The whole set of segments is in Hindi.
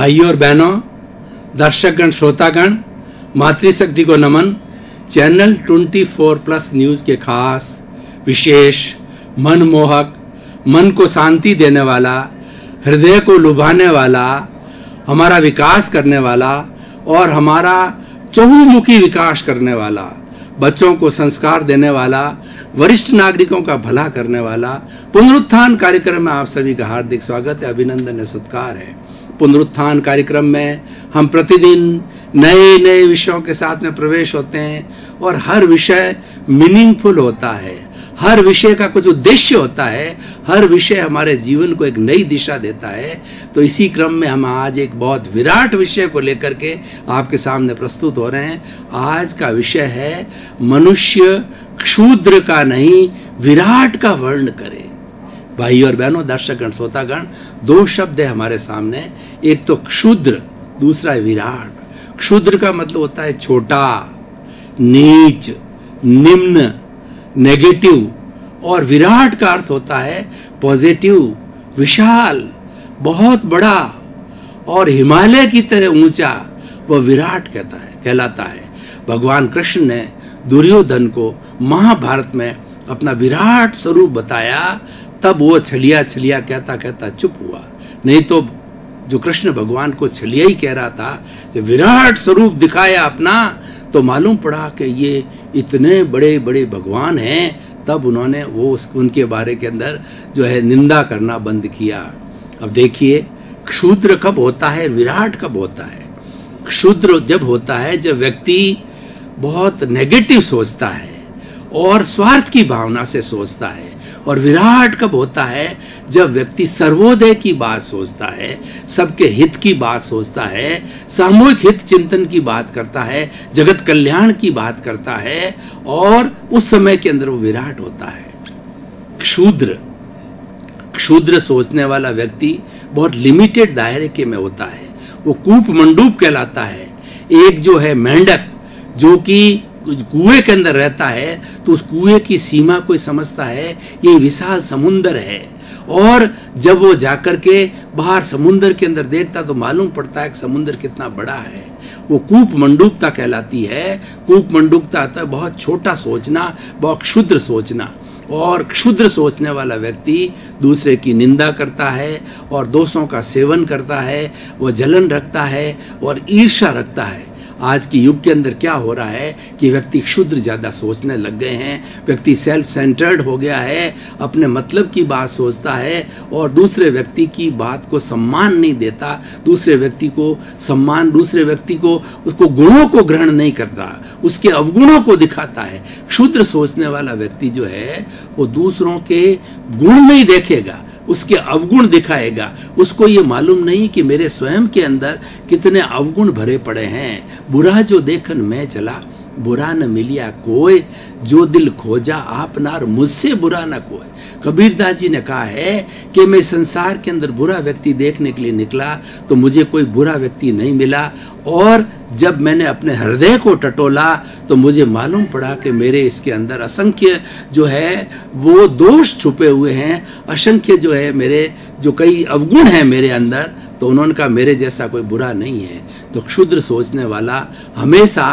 भाइयों और बहनों, दर्शकगण, श्रोतागण, मातृशक्ति को नमन। चैनल 24+ न्यूज के खास, विशेष, मनमोहक, मन को शांति देने वाला, हृदय को लुभाने वाला, हमारा विकास करने वाला और हमारा चहुमुखी विकास करने वाला, बच्चों को संस्कार देने वाला, वरिष्ठ नागरिकों का भला करने वाला पुनरुत्थान कार्यक्रम में आप सभी का हार्दिक स्वागत है, अभिनंदन है, सत्कार है। पुनरुत्थान कार्यक्रम में हम प्रतिदिन नए नए विषयों के साथ में प्रवेश होते हैं और हर विषय मीनिंगफुल होता है, हर विषय का कुछ उद्देश्य होता है, हर विषय हमारे जीवन को एक नई दिशा देता है। तो इसी क्रम में हम आज एक बहुत विराट विषय को लेकर के आपके सामने प्रस्तुत हो रहे हैं। आज का विषय है मनुष्य क्षुद्र का नहीं विराट का वर्ण करे। भाई और बहनों, दर्शकगण, श्रोतागण, दो शब्द है हमारे सामने, एक तो क्षुद्र, दूसरा है विराट। क्षुद्र का मतलब होता है छोटा, नीच, निम्न, नेगेटिव, और विराट का अर्थ होता है पॉजिटिव, विशाल, बहुत बड़ा और हिमालय की तरह ऊंचा। वह विराट कहलाता है। भगवान कृष्ण ने दुर्योधन को महाभारत में अपना विराट स्वरूप बताया, तब वो छलिया छलिया कहता कहता चुप हुआ। नहीं तो जो कृष्ण भगवान को छलिया ही कह रहा था, जब विराट स्वरूप दिखाया अपना, तो मालूम पड़ा कि ये इतने बड़े बड़े भगवान हैं। तब उन्होंने उनके बारे के अंदर जो है निंदा करना बंद किया। अब देखिए, क्षुद्र कब होता है, विराट कब होता है। क्षुद्र जब होता है जब व्यक्ति बहुत नेगेटिव सोचता है और स्वार्थ की भावना से सोचता है। और विराट कब होता है जब व्यक्ति सर्वोदय की बात सोचता है, सबके हित की बात सोचता है, सामूहिक हित चिंतन की बात करता है, जगत कल्याण की बात करता है, और उस समय के अंदर वो विराट होता है। क्षुद्र सोचने वाला व्यक्ति बहुत लिमिटेड दायरे के में होता है। वो कूप मंडूप कहलाता है। एक जो है मेंढक, जो कि कुएं के अंदर रहता है, तो उस कुएं की सीमा कोई समझता है ये विशाल समुंदर है, और जब वो जाकर के बाहर समुंदर के अंदर देखता तो मालूम पड़ता है कि समुंदर कितना बड़ा है। वो कूप मंडूकता कहलाती है। कूप मंडूकता आता है बहुत छोटा सोचना, बहुत क्षुद्र सोचना। और क्षुद्र सोचने वाला व्यक्ति दूसरे की निंदा करता है और दोषों का सेवन करता है, वो जलन रखता है और ईर्ष्या रखता है। आज के युग के अंदर क्या हो रहा है कि व्यक्ति क्षुद्र ज़्यादा सोचने लग गए हैं। व्यक्ति सेल्फ सेंटर्ड हो गया है, अपने मतलब की बात सोचता है और दूसरे व्यक्ति की बात को सम्मान नहीं देता, दूसरे व्यक्ति को उसको गुणों को ग्रहण नहीं करता, उसके अवगुणों को दिखाता है। क्षुद्र सोचने वाला व्यक्ति जो है वो दूसरों के गुण नहीं देखेगा, उसके अवगुण दिखाएगा। उसको ये मालूम नहीं कि मेरे स्वयं के अंदर कितने अवगुण भरे पड़े हैं। बुरा जो देखन मैं चला, बुरा न मिलिया कोई, जो दिल खोजा आप नार, मुझसे बुरा न कोई। कबीरदास जी ने कहा है कि मैं संसार के अंदर बुरा व्यक्ति देखने के लिए निकला तो मुझे कोई बुरा व्यक्ति नहीं मिला, और जब मैंने अपने हृदय को टटोला तो मुझे मालूम पड़ा कि मेरे इसके अंदर असंख्य जो है वो दोष छुपे हुए हैं, असंख्य जो है मेरे जो कई अवगुण हैं मेरे अंदर। तो उन्होंने कहा मेरे जैसा कोई बुरा नहीं है। तो क्षुद्र सोचने वाला हमेशा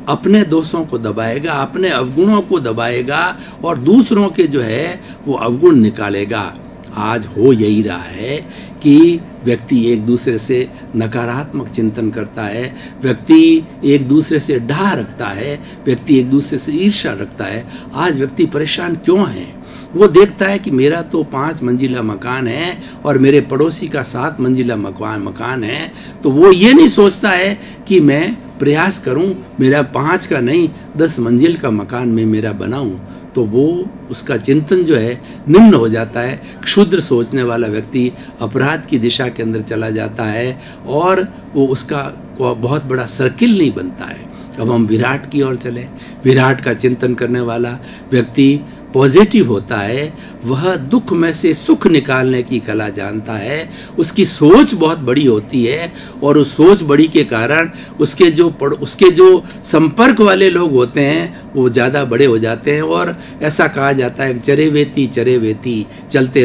अपने दोषों को दबाएगा, अपने अवगुणों को दबाएगा और दूसरों के जो है वो अवगुण निकालेगा। आज हो यही रहा है कि व्यक्ति एक दूसरे से नकारात्मक चिंतन करता है, व्यक्ति एक दूसरे से डाह रखता है, व्यक्ति एक दूसरे से ईर्ष्या रखता है। आज व्यक्ति परेशान क्यों है? वो देखता है कि मेरा तो 5 मंजिला मकान है और मेरे पड़ोसी का 7 मंजिला मकान है, तो वो ये नहीं सोचता है कि मैं प्रयास करूं मेरा 5 का नहीं 10 मंजिल का मकान में मेरा बनाऊं। तो वो उसका चिंतन जो है निम्न हो जाता है। क्षुद्र सोचने वाला व्यक्ति अपराध की दिशा के अंदर चला जाता है और वो उसका बहुत बड़ा सर्किल नहीं बनता है। अब हम विराट की ओर चले। विराट का चिंतन करने वाला व्यक्ति पॉजिटिव होता है वह दुख में से सुख निकालने की कला जानता है। उसकी सोच बहुत बड़ी होती है और उस सोच बड़ी के कारण उसके जो संपर्क वाले लोग होते हैं वो ज़्यादा बड़े हो जाते हैं। और ऐसा कहा जाता है चरे वेती चलते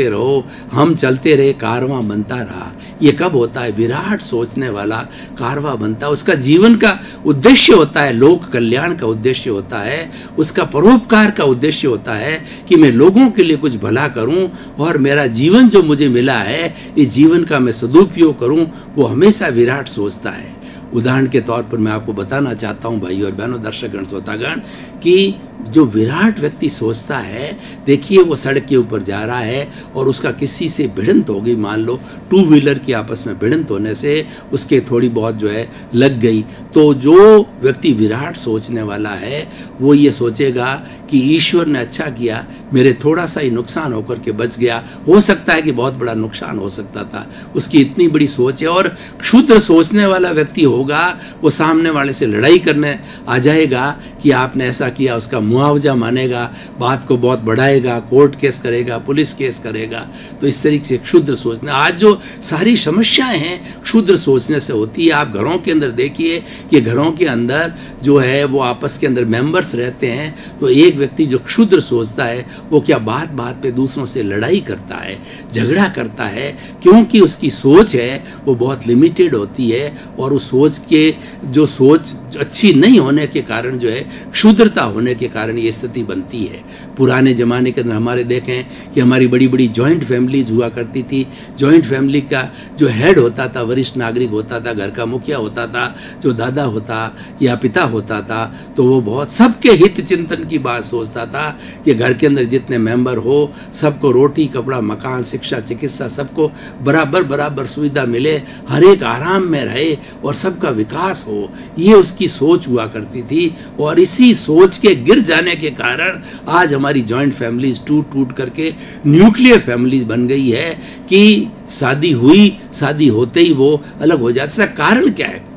रहो हम चलते रहे कारवां बनता रहा। ये कब होता है? विराट सोचने वाला कारवां बनता है। उसका जीवन का उद्देश्य होता है, लोक कल्याण का उद्देश्य होता है, उसका परोपकार का उद्देश्य होता है कि मैं लोगों के लिए कुछ भला करूं और मेरा जीवन जो मुझे मिला है इस जीवन का मैं सदुपयोग करूं। वो हमेशा विराट सोचता है। उदाहरण के तौर पर मैं आपको बताना चाहता हूं भाइयों और बहनों, दर्शकगण, श्रोतागण, कि जो विराट व्यक्ति सोचता है, देखिए वो सड़क के ऊपर जा रहा है और उसका किसी से भिड़ंत हो गई, मान लो टू व्हीलर की आपस में भिड़ंत होने से उसके थोड़ी बहुत जो है लग गई, तो जो व्यक्ति विराट सोचने वाला है वो ये सोचेगा कि ईश्वर ने अच्छा किया, मेरे थोड़ा सा ही नुकसान होकर के बच गया, हो सकता है कि बहुत बड़ा नुकसान हो सकता था। उसकी इतनी बड़ी सोच है। और क्षुद्र सोचने वाला व्यक्ति होगा वो सामने वाले से लड़ाई करने आ जाएगा कि आपने ऐसा किया, उसका मुआवजा मानेगा, बात को बहुत बढ़ाएगा, कोर्ट केस करेगा, पुलिस केस करेगा। तो इस तरीके से क्षुद्र सोचना, आज जो सारी समस्याएं हैं क्षुद्र सोचने से होती है। आप घरों के अंदर देखिए कि घरों के अंदर जो है वो आपस के अंदर मेंबर्स रहते हैं, तो एक व्यक्ति जो क्षुद्र सोचता है वो क्या बात बात पे दूसरों से लड़ाई करता है, झगड़ा करता है, क्योंकि उसकी सोच है वो बहुत लिमिटेड होती है। और उस सोच के जो सोच अच्छी नहीं होने के कारण जो है क्षुद्रता होने के कारण ये स्थिति बनती है। पुराने ज़माने के अंदर हमारे देखें कि हमारी बड़ी बड़ी जॉइंट फैमिलीज हुआ करती थी। जॉइंट फैमिली का जो हेड होता था, वरिष्ठ नागरिक होता था, घर का मुखिया होता था, जो दादा होता या पिता होता था, तो वो बहुत सबके हित चिंतन की बात सोचता था कि घर के अंदर जितने मेंबर हो सबको रोटी, कपड़ा, मकान, शिक्षा, चिकित्सा सबको बराबर बराबर सुविधा मिले, हर एक आराम में रहे और सबका विकास हो। ये उसकी सोच हुआ करती थी। और इसी सोच के गिर जाने के कारण आज हमारी जॉइंट फैमिलीज टूट टूट करके न्यूक्लियर फैमिलीज बन गई है कि शादी हुई, शादी होते ही वो अलग हो जाता है। इसका कारण क्या है?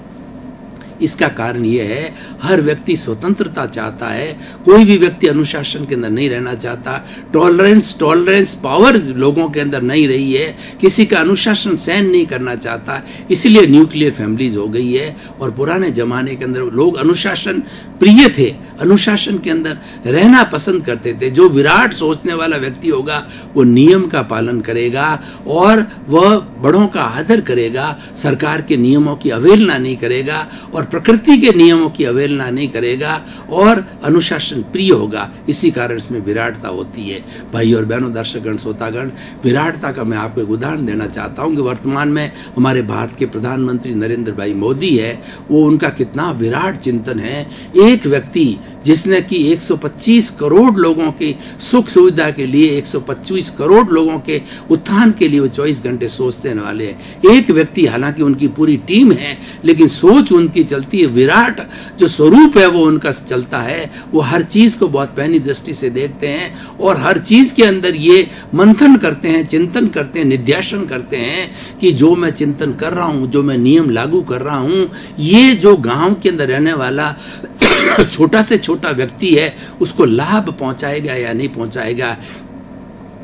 इसका कारण यह है हर व्यक्ति स्वतंत्रता चाहता है, कोई भी व्यक्ति अनुशासन के अंदर नहीं रहना चाहता। टॉलरेंस पावर लोगों के अंदर नहीं रही है, किसी का अनुशासन सहन नहीं करना चाहता, इसलिए न्यूक्लियर फैमिलीज हो गई है। और पुराने जमाने के अंदर लोग अनुशासन प्रिय थे, अनुशासन के अंदर रहना पसंद करते थे। जो विराट सोचने वाला व्यक्ति होगा वो नियम का पालन करेगा और वह बड़ों का आदर करेगा, सरकार के नियमों की अवहेलना नहीं करेगा और प्रकृति के नियमों की अवहेलना नहीं करेगा और अनुशासन प्रिय होगा। इसी कारण इसमें विराटता होती है। भाई और बहनों, दर्शकगण, श्रोतागण, विराटता का मैं आपको एक उदाहरण देना चाहता हूं कि वर्तमान में हमारे भारत के प्रधानमंत्री नरेंद्र भाई मोदी है, वो उनका कितना विराट चिंतन है। एक व्यक्ति जिसने कि 125 करोड़ लोगों की सुख सुविधा के लिए, 125 करोड़ लोगों के उत्थान के लिए वो 24 घंटे सोचने वाले हैं। एक व्यक्ति, हालांकि उनकी पूरी टीम है लेकिन सोच उनकी चलती है, विराट जो स्वरूप है वो उनका चलता है। वो हर चीज को बहुत पैनी दृष्टि से देखते हैं और हर चीज के अंदर ये मंथन करते हैं, चिंतन करते हैं, निध्यासन करते हैं कि जो मैं चिंतन कर रहा हूं, जो मैं नियम लागू कर रहा हूं, ये जो गांव के अंदर रहने वाला छोटा से छोटा व्यक्ति है उसको लाभ पहुंचाएगा या नहीं पहुंचाएगा।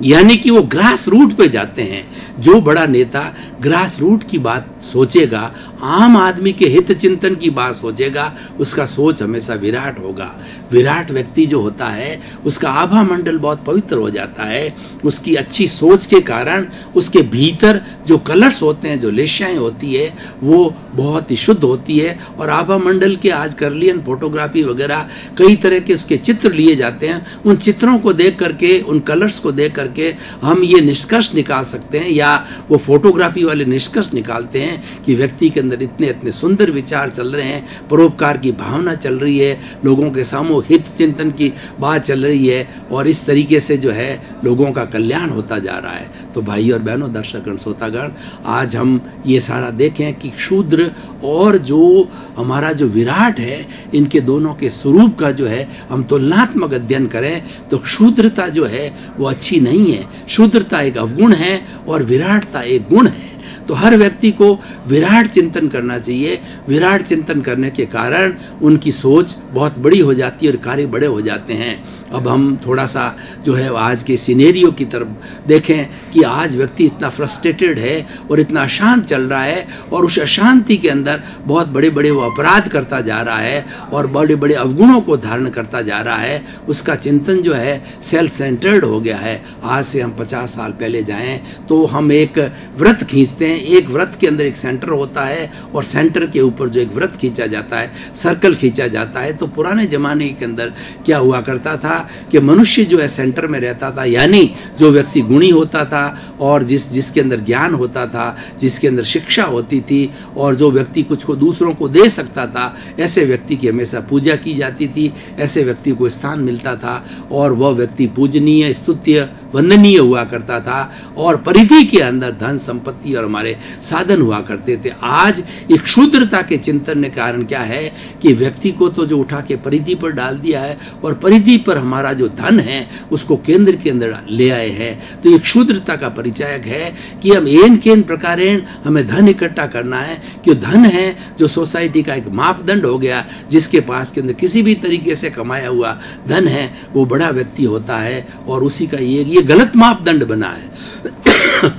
यानी कि वो ग्रास रूट पे जाते हैं। जो बड़ा नेता ग्रास रूट की बात सोचेगा, आम आदमी के हित चिंतन की बात सोचेगा, उसका सोच हमेशा विराट होगा। विराट व्यक्ति जो होता है उसका आभा मंडल बहुत पवित्र हो जाता है। उसकी अच्छी सोच के कारण उसके भीतर जो कलर्स होते हैं, जो लेशाएं होती है, वो बहुत ही शुद्ध होती है। और आभा मंडल के आज कर्लियन फोटोग्राफी वगैरह कई तरह के उसके चित्र लिए जाते हैं। उन चित्रों को देख करके, उन कलर्स को देख करके हम ये निष्कर्ष निकाल सकते हैं, या वो फोटोग्राफी वाले निष्कर्ष निकालते हैं कि व्यक्ति के अंदर इतने इतने सुंदर विचार चल रहे हैं, परोपकार की भावना चल रही है, लोगों के सामूहिक हित चिंतन की बात चल रही है और इस तरीके से जो है लोगों का कल्याण होता जा रहा है। तो भाई और बहनों, दर्शकगण, श्रोतागण, आज हम ये सारा देखें कि क्षुद्र और जो हमारा जो विराट है, इनके दोनों के स्वरूप का जो है हम तुलनात्मक अध्ययन करें तो क्षुद्रता जो है वो अच्छी नहीं है। क्षुद्रता एक अवगुण है और विराटता एक गुण है। तो हर व्यक्ति को विराट चिंतन करना चाहिए। विराट चिंतन करने के कारण उनकी सोच बहुत बड़ी हो जाती है और कार्य बड़े हो जाते हैं। अब हम थोड़ा सा जो है आज के सिनेरियो की तरफ देखें कि आज व्यक्ति इतना फ्रस्ट्रेटेड है और इतना अशांत चल रहा है, और उस अशांति के अंदर बहुत बड़े बड़े वो अपराध करता जा रहा है और बड़े बड़े अवगुणों को धारण करता जा रहा है। उसका चिंतन जो है सेल्फ सेंटर्ड हो गया है। आज से हम 50 साल पहले जाएं तो हम एक व्रत खींचते हैं, एक व्रत के अंदर एक सेंटर होता है और सेंटर के ऊपर जो एक व्रत खींचा जाता है, सर्कल खींचा जाता है। तो पुराने जमाने के अंदर क्या हुआ करता था कि मनुष्य जो है सेंटर में रहता था, यानी जो व्यक्ति गुणी होता था और जिसके अंदर ज्ञान होता था, जिसके अंदर शिक्षा होती थी और जो व्यक्ति कुछ को दूसरों को दे सकता था, ऐसे व्यक्ति की हमेशा पूजा की जाती थी, ऐसे व्यक्ति को स्थान मिलता था और वह व्यक्ति पूजनीय, स्तुत्य, वंदनीय हुआ करता था और परिधि के अंदर धन संपत्ति और हमारे साधन हुआ करते थे। आज एक क्षुद्रता के चिंतन के कारण क्या है कि व्यक्ति को तो जो उठा के परिधि पर डाल दिया है और परिधि पर हमारा जो धन है उसको केंद्र के अंदर ले आए हैं। तो ये क्षुद्रता का परिचायक है कि हम एन केन प्रकारेण हमें धन इकट्ठा करना है, कि धन है जो सोसाइटी का एक मापदंड हो गया, जिसके पास के अंदर किसी भी तरीके से कमाया हुआ धन है वो बड़ा व्यक्ति होता है और उसी का ये गलत मापदंड बना है।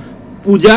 पूजा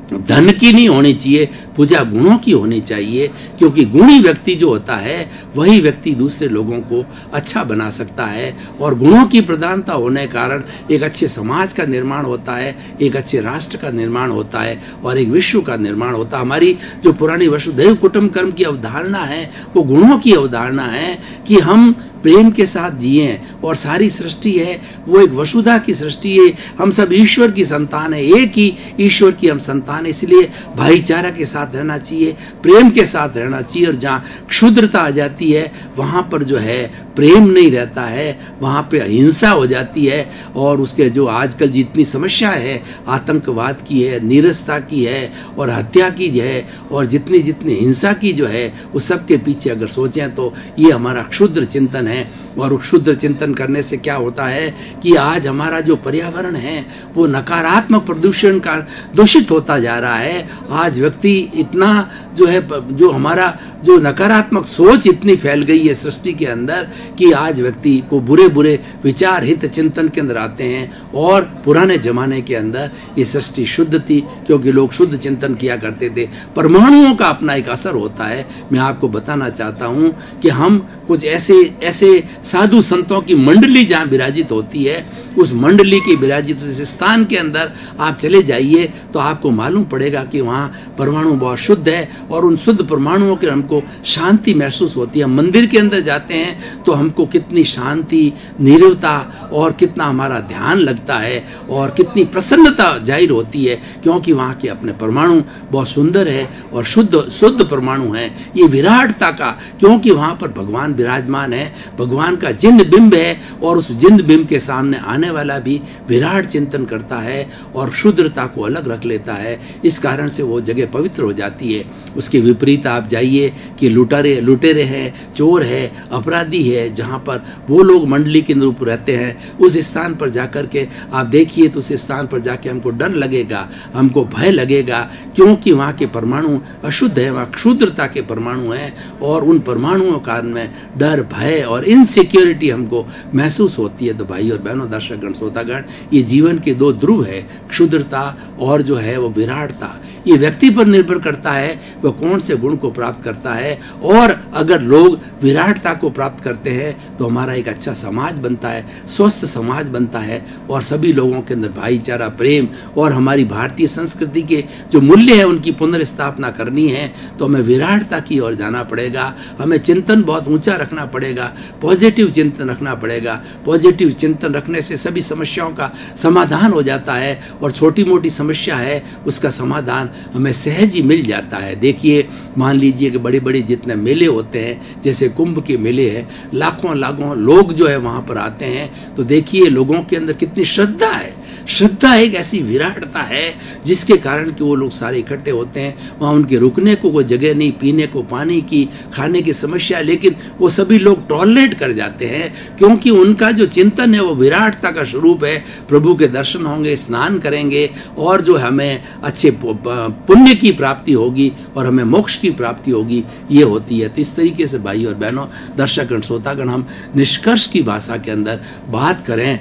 धन की नहीं होनी चाहिए, पूजा गुणों की होनी चाहिए, क्योंकि गुणी व्यक्ति जो होता है वही व्यक्ति दूसरे लोगों को अच्छा बना सकता है और गुणों की प्रधानता होने के कारण एक अच्छे समाज का निर्माण होता है, एक अच्छे राष्ट्र का निर्माण होता है और एक विश्व का निर्माण होता है। हमारी जो पुरानी वसुधैव कुटुंबकम की अवधारणा है वो गुणों की अवधारणा है कि हम प्रेम के साथ जिए और सारी सृष्टि है वो एक वसुधा की सृष्टि है, हम सब ईश्वर की संतान है, एक ही ईश्वर की हम संतान है। इसलिए भाईचारा के साथ रहना चाहिए, प्रेम के साथ रहना चाहिए, और जहाँ क्षुद्रता आ जाती है वहाँ पर जो है प्रेम नहीं रहता है, वहाँ पे अहिंसा हो जाती है और उसके जो आजकल जितनी समस्या है आतंकवाद की है, नीरसता की है और हत्या की है और जितनी जितनी हिंसा की जो है उस सब के पीछे अगर सोचें तो ये हमारा क्षुद्र चिंतन है। और क्षुद्र चिंतन करने से क्या होता है कि आज हमारा जो पर्यावरण है वो नकारात्मक प्रदूषण का दूषित होता जा रहा है। आज व्यक्ति इतना जो है जो हमारा जो नकारात्मक सोच इतनी फैल गई है सृष्टि के अंदर कि आज व्यक्ति को बुरे बुरे विचार हित चिंतन के अंदर आते हैं। और पुराने जमाने के अंदर ये सृष्टि शुद्ध थी क्योंकि लोग शुद्ध चिंतन किया करते थे। परमाणुओं का अपना एक असर होता है। मैं आपको बताना चाहता हूँ कि हम कुछ ऐसे साधु संतों की मंडली जहाँ विराजित होती है, उस मंडली की विराजित उस स्थान के अंदर आप चले जाइए तो आपको मालूम पड़ेगा कि वहाँ परमाणु बहुत शुद्ध है और उन शुद्ध परमाणुओं के हमको शांति महसूस होती है। मंदिर के अंदर जाते हैं तो हमको कितनी शांति, नीरवता और कितना हमारा ध्यान लगता है और कितनी प्रसन्नता जाहिर होती है, क्योंकि वहाँ के अपने परमाणु बहुत सुंदर है और शुद्ध परमाणु है। ये विराटता का, क्योंकि वहाँ पर भगवान विराजमान है, भगवान का जिन बिंब है और उस जिन बिंब के सामने आने वाला भी विराट चिंतन करता है और शुद्रता को अलग रख लेता है। इस कारण से वो जगह पवित्र हो जाती है। उसके विपरीत आप जाइए कि लुटेरे हैं, चोर है, अपराधी है, जहाँ पर वो लोग मंडली के रूप रहते हैं, उस स्थान पर जाकर के आप देखिए तो उस स्थान पर जाके हमको डर लगेगा, हमको भय लगेगा, क्योंकि वहाँ के परमाणु अशुद्ध है, वहाँ क्षुद्रता के परमाणु हैं और उन परमाणुओं कारण में डर, भय और इनसिक्योरिटी हमको महसूस होती है। तो भाई और बहनों, दर्शकगण, श्रोतागण, ये जीवन के दो ध्रुव है, क्षुद्रता और जो है वो विराटता। ये व्यक्ति पर निर्भर करता है वह कौन से गुण को प्राप्त करता है। और अगर लोग विराटता को प्राप्त करते हैं तो हमारा एक अच्छा समाज बनता है, स्वस्थ समाज बनता है और सभी लोगों के अंदर भाईचारा, प्रेम और हमारी भारतीय संस्कृति के जो मूल्य है उनकी पुनर्स्थापना करनी है तो हमें विराटता की ओर जाना पड़ेगा। हमें चिंतन बहुत ऊंचा रखना पड़ेगा, पॉजिटिव चिंतन रखना पड़ेगा। पॉजिटिव चिंतन रखने से सभी समस्याओं का समाधान हो जाता है और छोटी मोटी समस्या है उसका समाधान हमें सहज ही मिल जाता है। देखिए, मान लीजिए कि बड़े बड़े जितने मेले होते हैं, जैसे कुंभ के मेले हैं, लाखों लोग जो है वहाँ पर आते हैं, तो देखिए लोगों के अंदर कितनी श्रद्धा है, श्रद्धा एक ऐसी विराटता है जिसके कारण कि वो लोग सारे इकट्ठे होते हैं। वहाँ उनके रुकने को कोई जगह नहीं, पीने को पानी की, खाने की समस्या, लेकिन वो सभी लोग टॉलरेट कर जाते हैं क्योंकि उनका जो चिंतन है वो विराटता का स्वरूप है। प्रभु के दर्शन होंगे, स्नान करेंगे और जो हमें अच्छे पुण्य की प्राप्ति होगी और हमें मोक्ष की प्राप्ति होगी, ये होती है। तो इस तरीके से भाई और बहनों, दर्शकगण, श्रोतागण, हम निष्कर्ष की भाषा के अंदर बात करें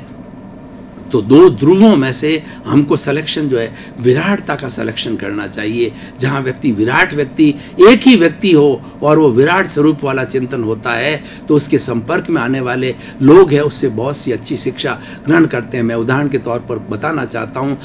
तो दो ध्रुवों में से हमको सिलेक्शन जो है विराटता का सिलेक्शन करना चाहिए। जहाँ विराट व्यक्ति एक ही व्यक्ति हो और वो विराट स्वरूप वाला चिंतन होता है तो उसके संपर्क में आने वाले लोग हैं उससे बहुत सी अच्छी शिक्षा ग्रहण करते हैं। मैं उदाहरण के तौर पर बताना चाहता हूँ,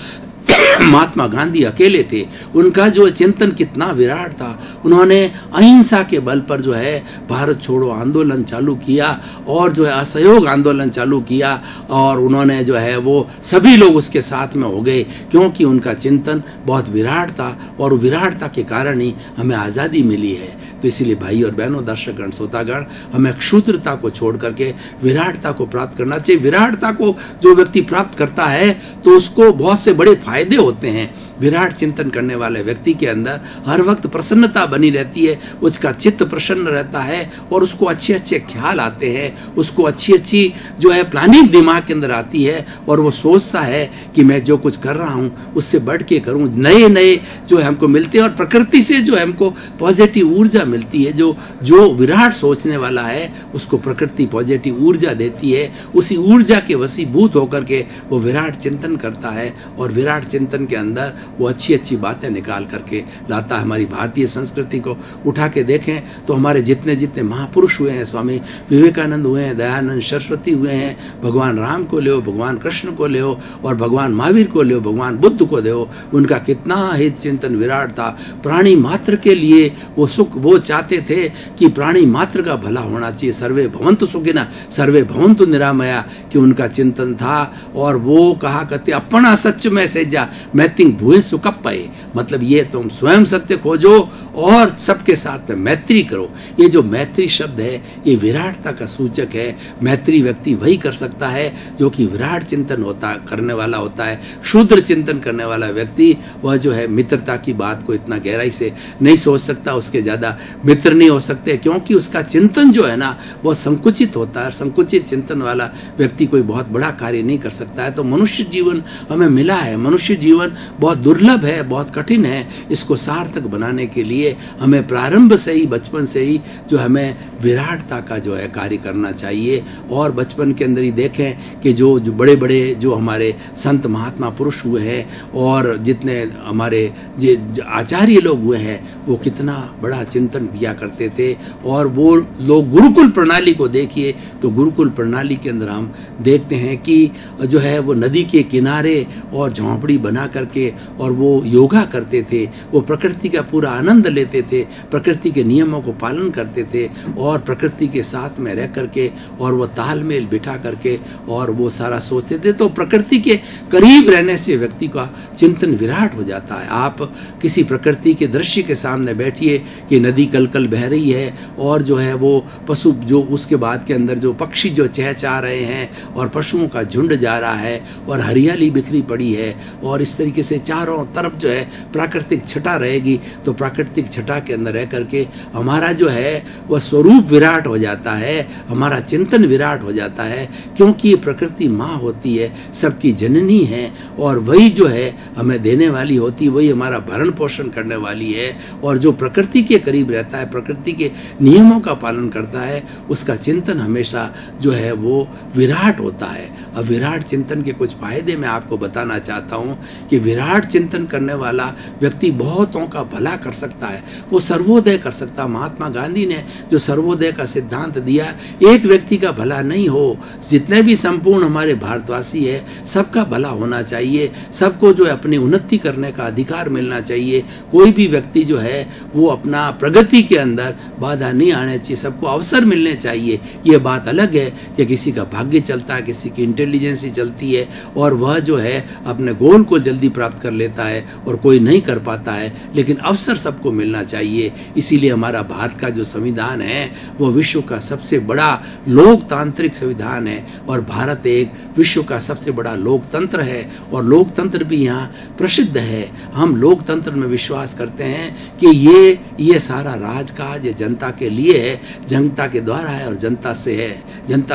महात्मा गांधी अकेले थे, उनका जो चिंतन कितना विराट था। उन्होंने अहिंसा के बल पर जो है भारत छोड़ो आंदोलन चालू किया और जो है असहयोग आंदोलन चालू किया और उन्होंने जो है वो सभी लोग उसके साथ में हो गए क्योंकि उनका चिंतन बहुत विराट था और विराटता के कारण ही हमें आज़ादी मिली है। तो इसीलिए भाई और बहनों, दर्शकगण, श्रोतागण, हमें क्षुद्रता को छोड़ करके विराटता को प्राप्त करना चाहिए। विराटता को जो व्यक्ति प्राप्त करता है तो उसको बहुत से बड़े फायदे होते हैं। विराट चिंतन करने वाले व्यक्ति के अंदर हर वक्त प्रसन्नता बनी रहती है, उसका चित्त प्रसन्न रहता है और उसको अच्छे अच्छे ख्याल आते हैं, उसको अच्छी अच्छी जो है प्लानिंग दिमाग के अंदर आती है और वो सोचता है कि मैं जो कुछ कर रहा हूँ उससे बढ़ के करूँ। नए नए जो है हमको मिलते हैं और प्रकृति से जो है हमको पॉजिटिव ऊर्जा मिलती है। जो विराट सोचने वाला है उसको प्रकृति पॉजिटिव ऊर्जा देती है। उसी ऊर्जा के वशीभूत होकर के वो विराट चिंतन करता है और विराट चिंतन के अंदर वो अच्छी अच्छी बातें निकाल करके लाता है। हमारी भारतीय संस्कृति को उठा के देखें तो हमारे जितने जितने महापुरुष हुए हैं, स्वामी विवेकानंद हुए हैं, दयानंद सरस्वती हुए हैं, भगवान राम को ले, भगवान कृष्ण को ले और भगवान महावीर को ले, भगवान बुद्ध को ले, उनका कितना हित चिंतन विराट था। प्राणी मात्र के लिए वो सुख वो चाहते थे कि प्राणी मात्र का भला होना चाहिए। सर्वे भवन्तु सुखिनः सर्वे भवन्तु निरामया कि उनका चिंतन था। और वो कहा करते अपना सच में सेजा मैतिंग भूए सुकप्पये, मतलब ये तुम स्वयं सत्य खोजो और सबके साथ में मैत्री करो। ये जो मैत्री शब्द है ये विराटता का सूचक है। मैत्री व्यक्ति वही कर सकता है जो कि विराट चिंतन करने वाला होता है। क्षुद्र चिंतन करने वाला व्यक्ति वह जो है मित्रता की बात को इतना गहराई से नहीं सोच सकता, उसके ज़्यादा मित्र नहीं हो सकते क्योंकि उसका चिंतन जो है ना वो संकुचित होता है। संकुचित चिंतन वाला व्यक्ति कोई बहुत बड़ा कार्य नहीं कर सकता है। तो मनुष्य जीवन हमें मिला है, मनुष्य जीवन बहुत दुर्लभ है, बहुत कठिन है। इसको सार्थक बनाने के लिए हमें प्रारंभ से ही, बचपन से ही जो हमें विराटता का जो है कार्य करना चाहिए। और बचपन के अंदर ही देखें कि जो बड़े बड़े जो हमारे संत महात्मा पुरुष हुए हैं और जितने हमारे आचार्य लोग हुए हैं वो कितना बड़ा चिंतन किया करते थे। और वो लोग गुरुकुल प्रणाली को देखिए तो गुरुकुल प्रणाली के अंदर हम देखते हैं कि जो है वो नदी के किनारे और झोंपड़ी बना करके और वो योगा करते थे, वो प्रकृति का पूरा आनंद लेते थे, प्रकृति के नियमों को पालन करते थे और प्रकृति के साथ में रह करके और वो तालमेल बिठा करके और वो सारा सोचते थे। तो प्रकृति के करीब रहने से व्यक्ति का चिंतन विराट हो जाता है। आप किसी प्रकृति के दृश्य के सामने बैठिए कि नदी कल कल बह रही है और जो है वो पशु जो उसके बाद के अंदर जो पक्षी जो चहचहा रहे हैं और पशुओं का झुंड जा रहा है और हरियाली बिखरी पड़ी है और इस तरीके से चारों तरफ जो है प्राकृतिक छटा रहेगी। तो प्राकृतिक छटा के अंदर रह करके हमारा जो है वह स्वरूप विराट हो जाता है, हमारा चिंतन विराट हो जाता है क्योंकि ये प्रकृति माँ होती है, सबकी जननी है और वही जो है हमें देने वाली होती है, वही हमारा भरण पोषण करने वाली है। और जो प्रकृति के करीब रहता है, प्रकृति के नियमों का पालन करता है, उसका चिंतन हमेशा जो है वो विराट होता है। अब विराट चिंतन के कुछ फायदे मैं आपको बताना चाहता हूँ कि विराट चिंतन करने वाला व्यक्ति बहुतों का भला कर सकता है, वो सर्वोदय कर सकता है। महात्मा गांधी ने जो सर्वोदय का सिद्धांत दिया, एक व्यक्ति का भला नहीं हो, जितने भी संपूर्ण हमारे भारतवासी है सबका भला होना चाहिए, सबको जो है अपनी उन्नति करने का अधिकार मिलना चाहिए। कोई भी व्यक्ति जो है वो अपना प्रगति के अंदर बाधा नहीं आने चाहिए, सबको अवसर मिलने चाहिए। ये बात अलग है कि किसी का भाग्य चलता है, किसी की इंटेलिजेंस ही चलती है और वह जो है अपने गोल को जल्दी प्राप्त कर लेता है और कोई नहीं कर पाता है। लेकिन अवसर सबको मिलना चाहिए। इसीलिए हमारा भारत का जो संविधान है वो विश्व का सबसे बड़ा लोकतांत्रिक संविधान है और भारत एक विश्व का सबसे बड़ा लोकतंत्र है और लोकतंत्र भी यहाँ प्रसिद्ध है। हम लोकतंत्र में विश्वास करते हैं कि ये सारा राजकाज जनता के लिए है, जनता के द्वारा है और जनता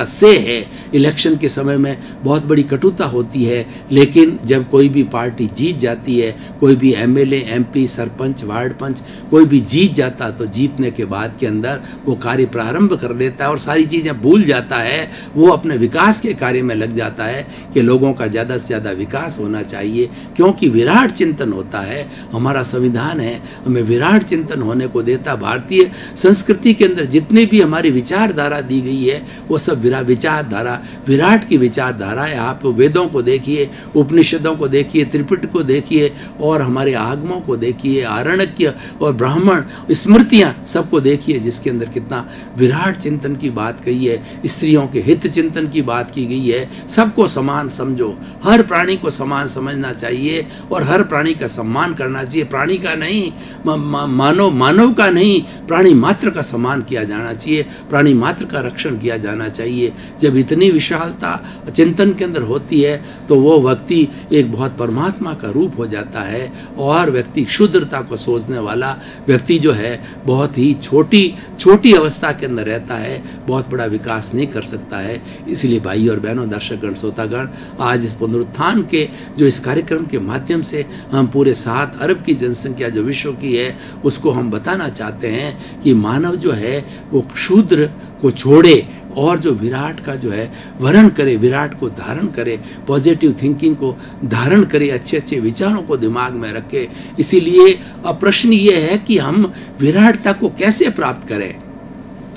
से है। इलेक्शन के समय में बहुत बड़ी कटुता होती है, लेकिन जब कोई भी पार्टी जीत जाती है, कोई भी एमएलए, एमपी, सरपंच, वार्ड पंच कोई भी जीत जाता तो जीतने के बाद के अंदर वो कार्य प्रारंभ कर देता है और सारी चीज़ें भूल जाता है। वो अपने विकास के कार्य में लग जाता है कि लोगों का ज़्यादा से ज़्यादा विकास होना चाहिए, क्योंकि विराट चिंतन होता है। हमारा संविधान है हमें विराट चिंतन होने को देता। भारतीय संस्कृति के अंदर जितनी भी हमारी विचारधारा दी गई है वो सब विचारधारा विराट की विचारधारा है। आप वेदों को देखिए, उपनिषदों को देखिए, त्रिपिटक को देखिए और हमारे आगमों को देखिए, आरण्यक और ब्राह्मण स्मृतियां सबको देखिए, जिसके अंदर कितना विराट चिंतन की बात कही है। स्त्रियों के हित चिंतन की बात की गई है। सबको समान समझो, हर प्राणी को समान समझना चाहिए और हर प्राणी का सम्मान करना चाहिए। प्राणी का नहीं, मानव का नहीं, प्राणी मात्र का सम्मान किया जाना चाहिए, प्राणी मात्र का रक्षण किया जाना चाहिए। जब इतनी विशालता चिंतन के अंदर होती है तो वो व्यक्ति एक बहुत परमात्मा का रूप हो जाता है और व्यक्ति क्षुद्रता को सोचने वाला व्यक्ति जो है बहुत ही छोटी अवस्था के अंदर रहता है, बहुत बड़ा विकास नहीं कर सकता है। इसलिए भाई और बहनों, दर्शकगण, श्रोतागण, आज इस पुनरुत्थान के जो इस कार्यक्रम के माध्यम से हम पूरे 7 अरब की जनसंख्या जो विश्व की है उसको हम बताना चाहते हैं कि मानव जो है वो क्षुद्र को छोड़े और जो विराट का जो है वर्ण करे, विराट को धारण करे, पॉजिटिव थिंकिंग को धारण करे, अच्छे अच्छे विचारों को दिमाग में रखे। इसीलिए अब प्रश्न ये है कि हम विराटता को कैसे प्राप्त करें।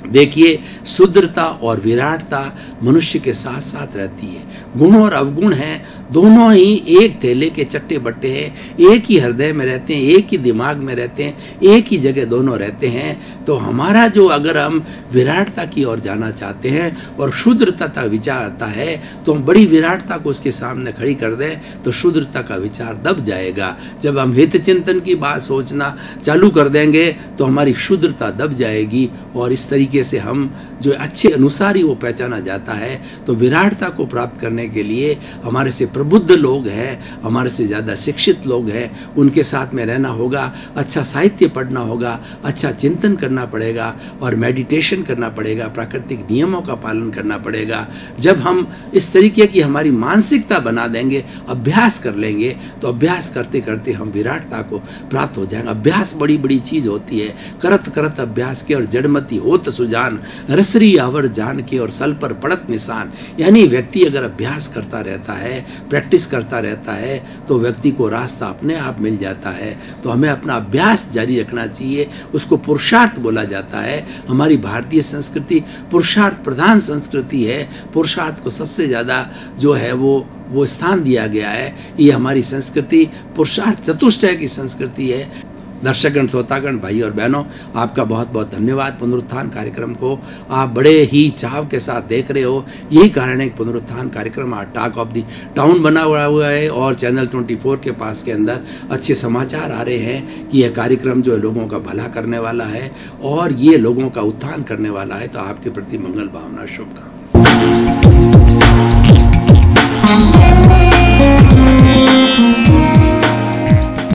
देखिए, शुद्रता और विराटता मनुष्य के साथ साथ रहती है। गुण और अवगुण हैं, दोनों ही एक थैले के चट्टे बट्टे हैं, एक ही हृदय में रहते हैं, एक ही दिमाग में रहते हैं, एक ही जगह दोनों रहते हैं। तो हमारा जो अगर हम विराटता की ओर जाना चाहते हैं और शुद्रता का विचार आता है तो हम बड़ी विराटता को उसके सामने खड़ी कर दें तो शुद्रता का विचार दब जाएगा। जब हम हित चिंतन की बात सोचना चालू कर देंगे तो हमारी शुद्रता दब जाएगी और इस तरीके से हम जो अच्छे अनुसार ही वो पहचाना जाता है। तो विराटता को प्राप्त करने के लिए हमारे से प्रबुद्ध लोग हैं, हमारे से ज़्यादा शिक्षित लोग हैं, उनके साथ में रहना होगा, अच्छा साहित्य पढ़ना होगा, अच्छा चिंतन करना पड़ेगा और मेडिटेशन करना पड़ेगा, प्राकृतिक नियमों का पालन करना पड़ेगा। जब हम इस तरीके की हमारी मानसिकता बना देंगे, अभ्यास कर लेंगे, तो अभ्यास करते करते हम विराटता को प्राप्त हो जाएंगे। अभ्यास बड़ी बड़ी चीज़ होती है। करत करत अभ्यास के और जड़मती होत सुजान, रसरी आवर जान के और सल पर पड़त निशान। यानी व्यक्ति अगर अभ्यास करता रहता है, प्रैक्टिस करता रहता है तो व्यक्ति को रास्ता अपने आप मिल जाता है। तो हमें अपना अभ्यास जारी रखना चाहिए, उसको पुरुषार्थ बोला जाता है। हमारी भारतीय संस्कृति पुरुषार्थ प्रधान संस्कृति है। पुरुषार्थ को सबसे ज़्यादा जो है वो स्थान दिया गया है। ये हमारी संस्कृति पुरुषार्थ चतुष्टय की संस्कृति है। दर्शकगण, श्रोतागण, भाई और बहनों, आपका बहुत बहुत धन्यवाद। पुनरुत्थान कार्यक्रम को आप बड़े ही चाव के साथ देख रहे हो। यही कारण है कि पुनरुत्थान कार्यक्रम आज टॉक ऑफ द टाउन बना हुआ है और चैनल 24 के पास के अंदर अच्छे समाचार आ रहे हैं कि यह कार्यक्रम जो है लोगों का भला करने वाला है और ये लोगों का उत्थान करने वाला है। तो आपके प्रति मंगल भावना, शुभकामना।